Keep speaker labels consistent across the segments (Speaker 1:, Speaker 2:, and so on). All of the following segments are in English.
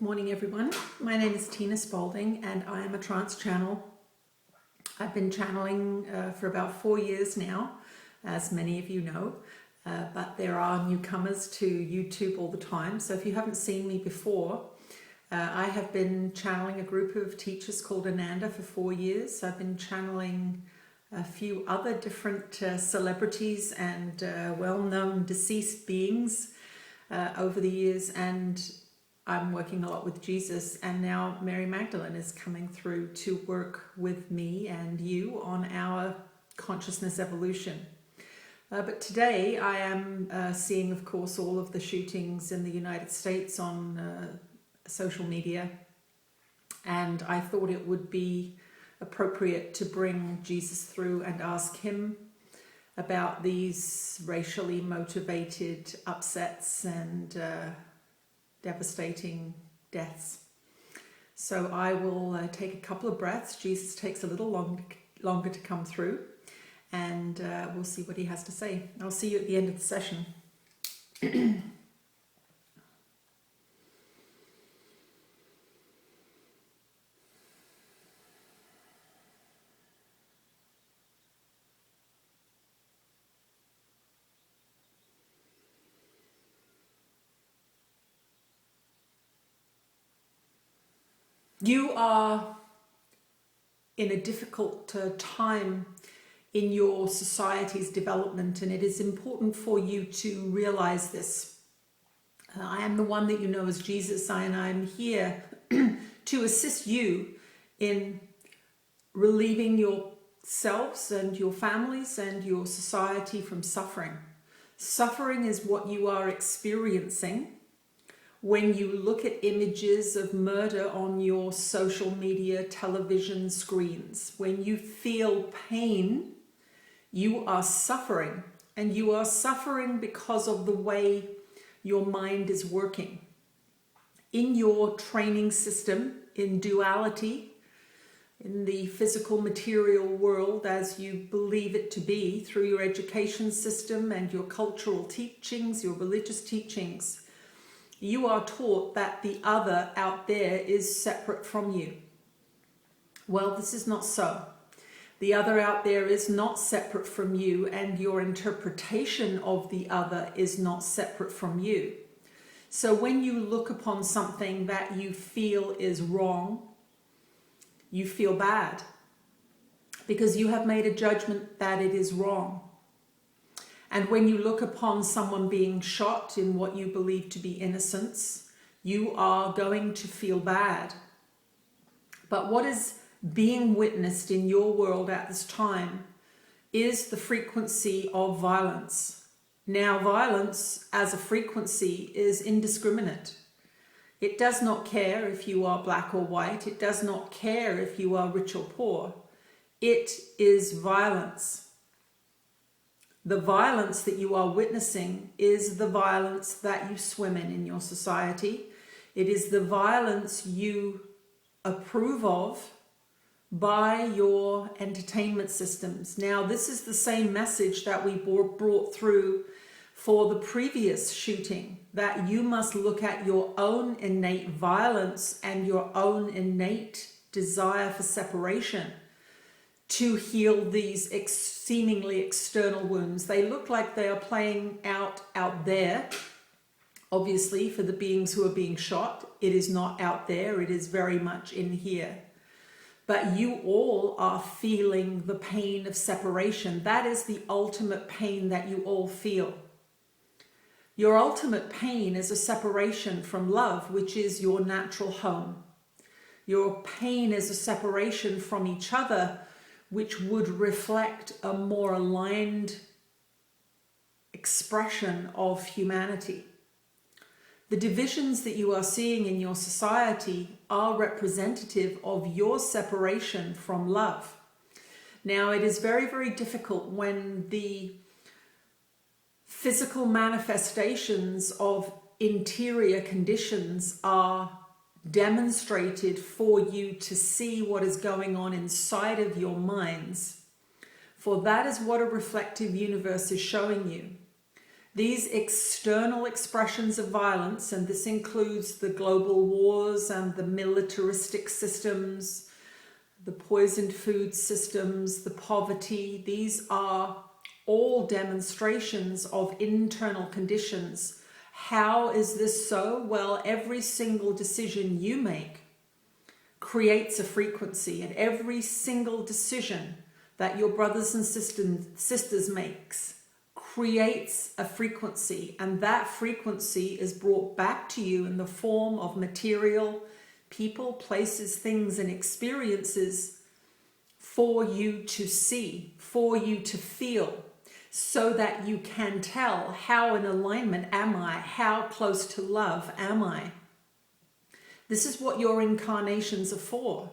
Speaker 1: morning everyone. My name is Tina Spalding and I am a trance channel. I've been channeling for about 4 years now, as many of you know, but there are newcomers to YouTube all the time. So if you haven't seen me before, I have been channeling a group of teachers called Ananda for 4 years. I've been channeling a few other different celebrities and well-known deceased beings over the years, and I'm working a lot with Jesus, and now Mary Magdalene is coming through to work with me and you on our consciousness evolution. But today I am seeing, of course, all of the shootings in the United States on social media, and I thought it would be appropriate to bring Jesus through and ask him about these racially motivated upsets and devastating deaths. So I will take a couple of breaths. Jesus takes a little longer to come through, and we'll see what he has to say. I'll see you at the end of the session. You are in a difficult time in your society's development, and it is important for you to realize this. I am the one that you know as Jesus, and I'm here to assist you in relieving yourselves and your families and your society from suffering. Suffering is what you are experiencing when you look at images of murder on your social media, television screens. When you feel pain, you are suffering, and you are suffering because of the way your mind is working. In your training system, in duality, in the physical material world as you believe it to be, through your education system and your cultural teachings, your religious teachings, you are taught that the other out there is separate from you. Well, this is not so. The other out there is not separate from you, and your interpretation of the other is not separate from you. So when you look upon something that you feel is wrong, you feel bad because you have made a judgment that it is wrong. And when you look upon someone being shot in what you believe to be innocence, you are going to feel bad. But what is being witnessed in your world at this time is the frequency of violence. Now, violence as a frequency is indiscriminate. It does not care if you are black or white. It does not care if you are rich or poor. It is violence. The violence that you are witnessing is the violence that you swim in your society. It is the violence you approve of by your entertainment systems. Now, this is the same message that we brought through for the previous shooting, that you must look at your own innate violence and your own innate desire for separation to heal these seemingly external wounds. They look like they are playing out there. Obviously, for the beings who are being shot, it is not out there, it is very much in here. But you all are feeling the pain of separation. That is the ultimate pain that you all feel. Your ultimate pain is a separation from love, which is your natural home. Your pain is a separation from each other, which would reflect a more aligned expression of humanity. The divisions that you are seeing in your society are representative of your separation from love. Now, it is very, very difficult when the physical manifestations of interior conditions are demonstrated for you to see what is going on inside of your minds, for that is what a reflective universe is showing you. These external expressions of violence, and this includes the global wars and the militaristic systems, the poisoned food systems, the poverty, these are all demonstrations of internal conditions. How is this so? Well, every single decision you make creates a frequency, and every single decision that your brothers and sisters makes creates a frequency, and that frequency is brought back to you in the form of material, people, places, things, and experiences for you to see, for you to feel, so that you can tell how in alignment am I, how close to love am I. This is what your incarnations are for.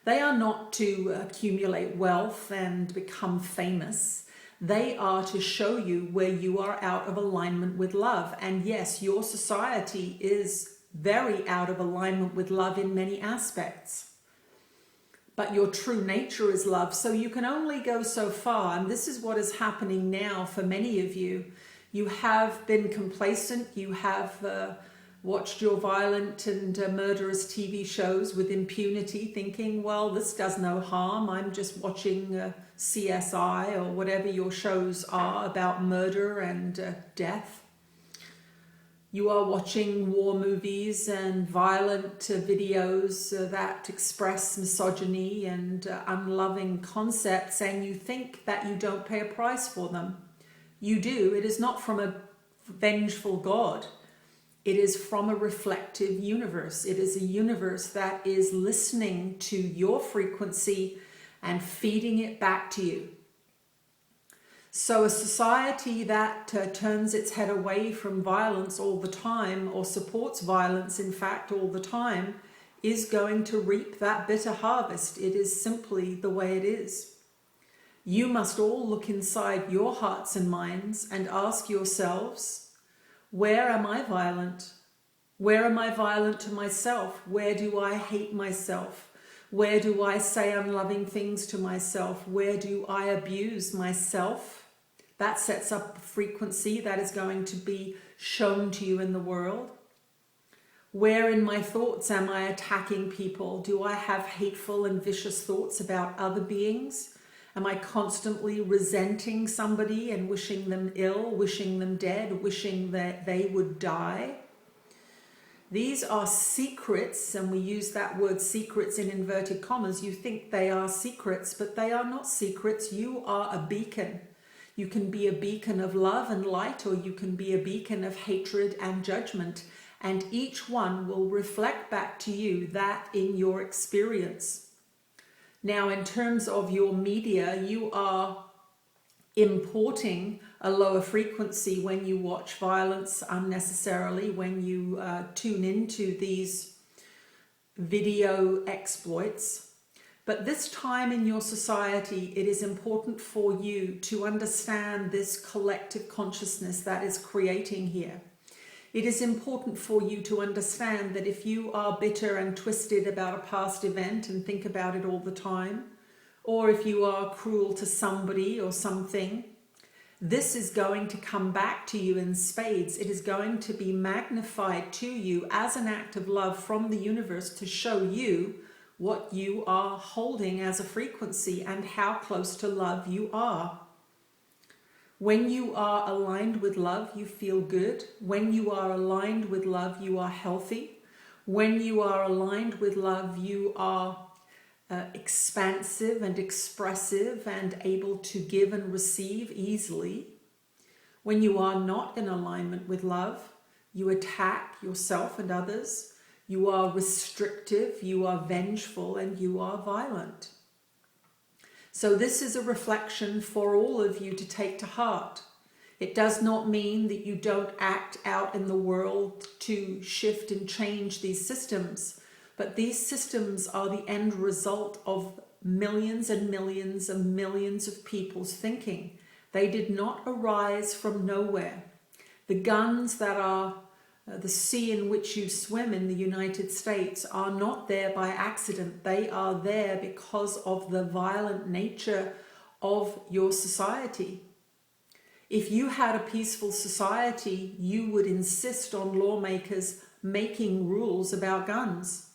Speaker 1: They are not to accumulate wealth and become famous. They are to show you where you are out of alignment with love. And yes, your society is very out of alignment with love in many aspects. But your true nature is love, so you can only go so far. And this is what is happening now for many of you. You have been complacent. You have watched your violent and murderous TV shows with impunity, thinking, well, this does no harm. I'm just watching CSI or whatever your shows are about murder and death. You are watching war movies and violent videos that express misogyny and unloving concepts, and you think that you don't pay a price for them. You do. It is not from a vengeful God. It is from a reflective universe. It is a universe that is listening to your frequency and feeding it back to you. So a society that turns its head away from violence all the time, or supports violence, in fact, all the time, is going to reap that bitter harvest. It is simply the way it is. You must all look inside your hearts and minds and ask yourselves, where am I violent? Where am I violent to myself? Where do I hate myself? Where do I say unloving things to myself? Where do I abuse myself? That sets up a frequency that is going to be shown to you in the world. Where in my thoughts am I attacking people? Do I have hateful and vicious thoughts about other beings? Am I constantly resenting somebody and wishing them ill, wishing them dead, wishing that they would die? These are secrets, and we use that word secrets in inverted commas. You think they are secrets, but they are not secrets. You are a beacon. You can be a beacon of love and light, or you can be a beacon of hatred and judgment. And each one will reflect back to you that in your experience. Now, in terms of your media, you are importing a lower frequency when you watch violence unnecessarily, when you tune into these video exploits. But this time in your society, it is important for you to understand this collective consciousness that is creating here. It is important for you to understand that if you are bitter and twisted about a past event and think about it all the time, or if you are cruel to somebody or something, this is going to come back to you in spades. It is going to be magnified to you as an act of love from the universe to show you what you are holding as a frequency and how close to love you are. When you are aligned with love, you feel good. When you are aligned with love, you are healthy. When you are aligned with love, you are expansive and expressive and able to give and receive easily. When you are not in alignment with love, you attack yourself and others. You are restrictive, you are vengeful, and you are violent. So this is a reflection for all of you to take to heart. It does not mean that you don't act out in the world to shift and change these systems, but these systems are the end result of millions and millions and millions of people's thinking. They did not arise from nowhere. The guns that are the sea in which you swim in the United States are not there by accident. They are there because of the violent nature of your society. If you had a peaceful society, you would insist on lawmakers making rules about guns.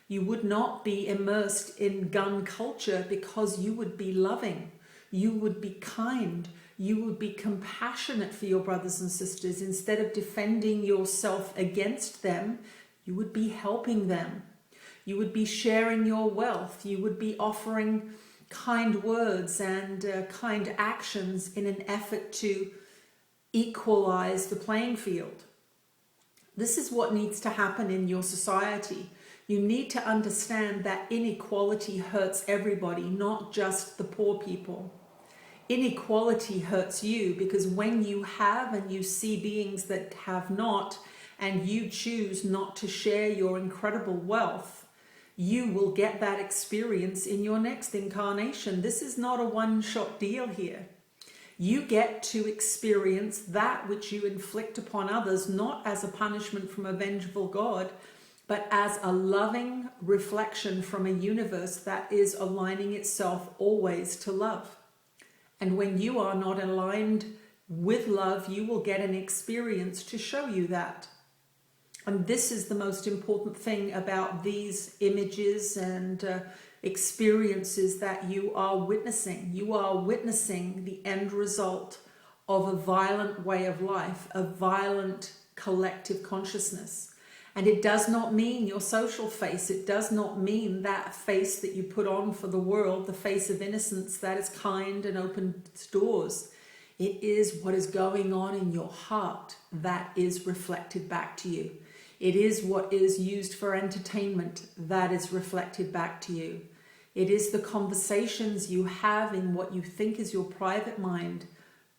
Speaker 1: You would not be immersed in gun culture because you would be loving, you would be kind, you would be compassionate for your brothers and sisters. Instead of defending yourself against them, you would be helping them. You would be sharing your wealth. You would be offering kind words and kind actions in an effort to equalize the playing field. This is what needs to happen in your society. You need to understand that inequality hurts everybody, not just the poor people. Inequality hurts you because when you have and you see beings that have not, and you choose not to share your incredible wealth, you will get that experience in your next incarnation. This is not a one-shot deal here. You get to experience that which you inflict upon others, not as a punishment from a vengeful God, but as a loving reflection from a universe that is aligning itself always to love. And when you are not aligned with love, you will get an experience to show you that. And this is the most important thing about these images and experiences that you are witnessing. You are witnessing the end result of a violent way of life, a violent collective consciousness. And it does not mean your social face. It does not mean that face that you put on for the world, the face of innocence that is kind and opens doors. It is what is going on in your heart that is reflected back to you. It is what is used for entertainment that is reflected back to you. It is the conversations you have in what you think is your private mind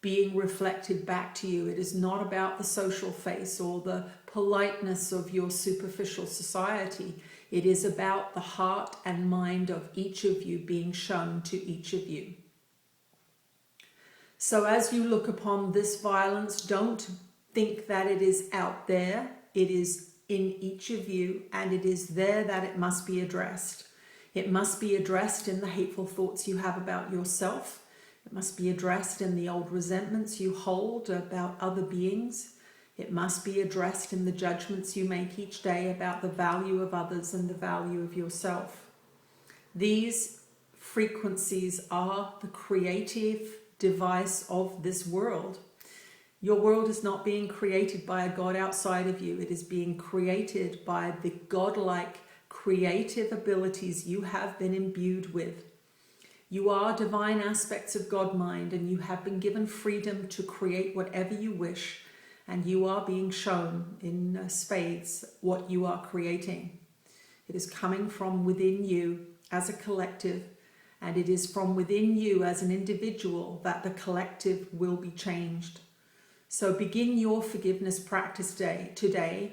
Speaker 1: being reflected back to you. It is not about the social face or the politeness of your superficial society. It is about the heart and mind of each of you being shown to each of you. So as you look upon this violence, don't think that it is out there. It is in each of you, and it is there that it must be addressed. It must be addressed in the hateful thoughts you have about yourself. It must be addressed in the old resentments you hold about other beings. It must be addressed in the judgments you make each day about the value of others and the value of yourself. These frequencies are the creative device of this world. Your world is not being created by a God outside of you. It is being created by the godlike creative abilities you have been imbued with. You are divine aspects of God mind, and you have been given freedom to create whatever you wish, and you are being shown in spades what you are creating. It is coming from within you as a collective, and it is from within you as an individual that the collective will be changed. So begin your forgiveness practice today.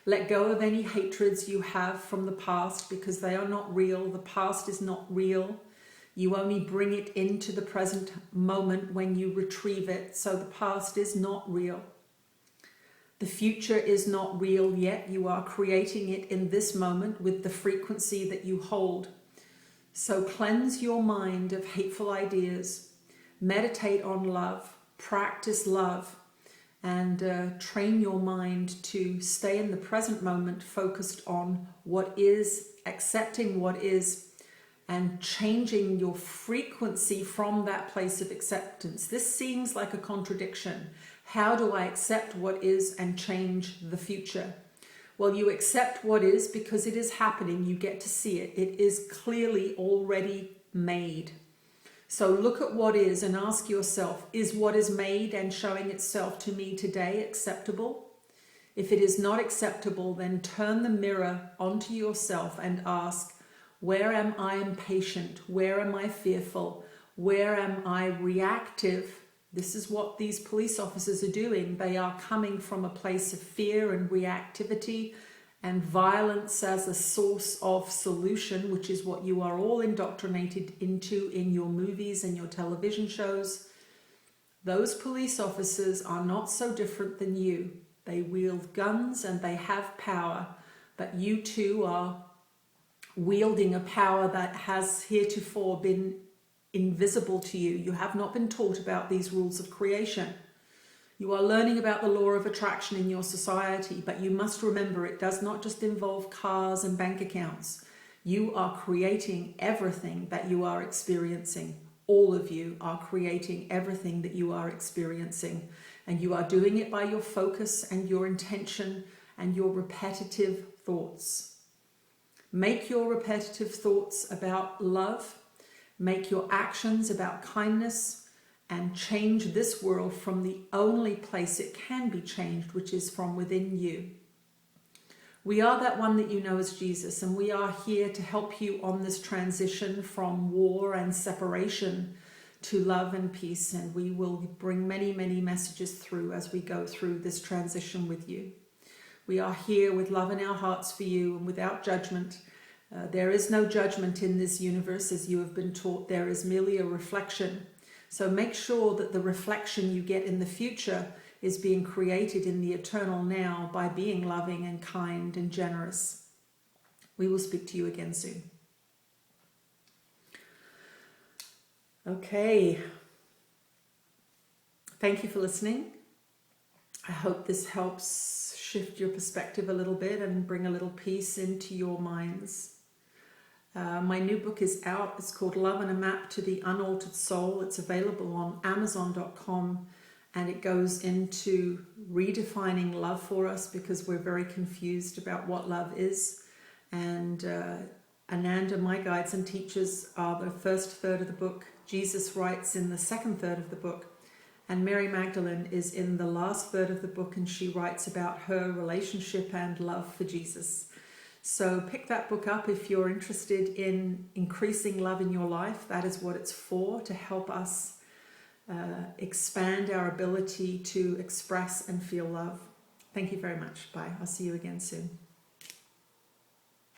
Speaker 1: Let go of any hatreds you have from the past, because they are not real. The past is not real. You only bring it into the present moment when you retrieve it. So the past is not real. The future is not real yet. You are creating it in this moment with the frequency that you hold. So cleanse your mind of hateful ideas. Meditate on love. Practice love. And train your mind to stay in the present moment, focused on what is, accepting what is, and changing your frequency from that place of acceptance. This seems like a contradiction. How do I accept what is and change the future? Well, you accept what is because it is happening. You get to see it. It is clearly already made. So look at what is and ask yourself, is what is made and showing itself to me today acceptable? If it is not acceptable, then turn the mirror onto yourself and ask, where am I impatient? Where am I fearful? Where am I reactive? This is what these police officers are doing. They are coming from a place of fear and reactivity and violence as a source of solution, which is what you are all indoctrinated into in your movies and your television shows. Those police officers are not so different than you. They wield guns and they have power, but you too are wielding a power that has heretofore been invisible to you. You have not been taught about these rules of creation. You are learning about the law of attraction in your society, but you must remember it does not just involve cars and bank accounts. You are creating everything that you are experiencing. All of you are creating everything that you are experiencing, and you are doing it by your focus and your intention and your repetitive thoughts. Make your repetitive thoughts about love, make your actions about kindness, and change this world from the only place it can be changed, which is from within you. We are that one that you know as Jesus, and we are here to help you on this transition from war and separation to love and peace, and we will bring many, many messages through as we go through this transition with you. We are here with love in our hearts for you and without judgment. There is no judgment in this universe, as you have been taught. There is merely a reflection. So make sure that the reflection you get in the future is being created in the eternal now by being loving and kind and generous. We will speak to you again soon. Okay. Thank you for listening. I hope this helps shift your perspective a little bit and bring a little peace into your minds. My new book is out. It's called Love and a Map to the Unaltered Soul. It's available on Amazon.com, and it goes into redefining love for us because we're very confused about what love is. And Ananda, my guides and teachers, are the first third of the book. Jesus writes in the second third of the book. And Mary Magdalene is in the last third of the book, and she writes about her relationship and love for Jesus. So pick that book up if you're interested in increasing love in your life. That is what it's for, to help us expand our ability to express and feel love. Thank you very much. Bye. I'll see you again soon.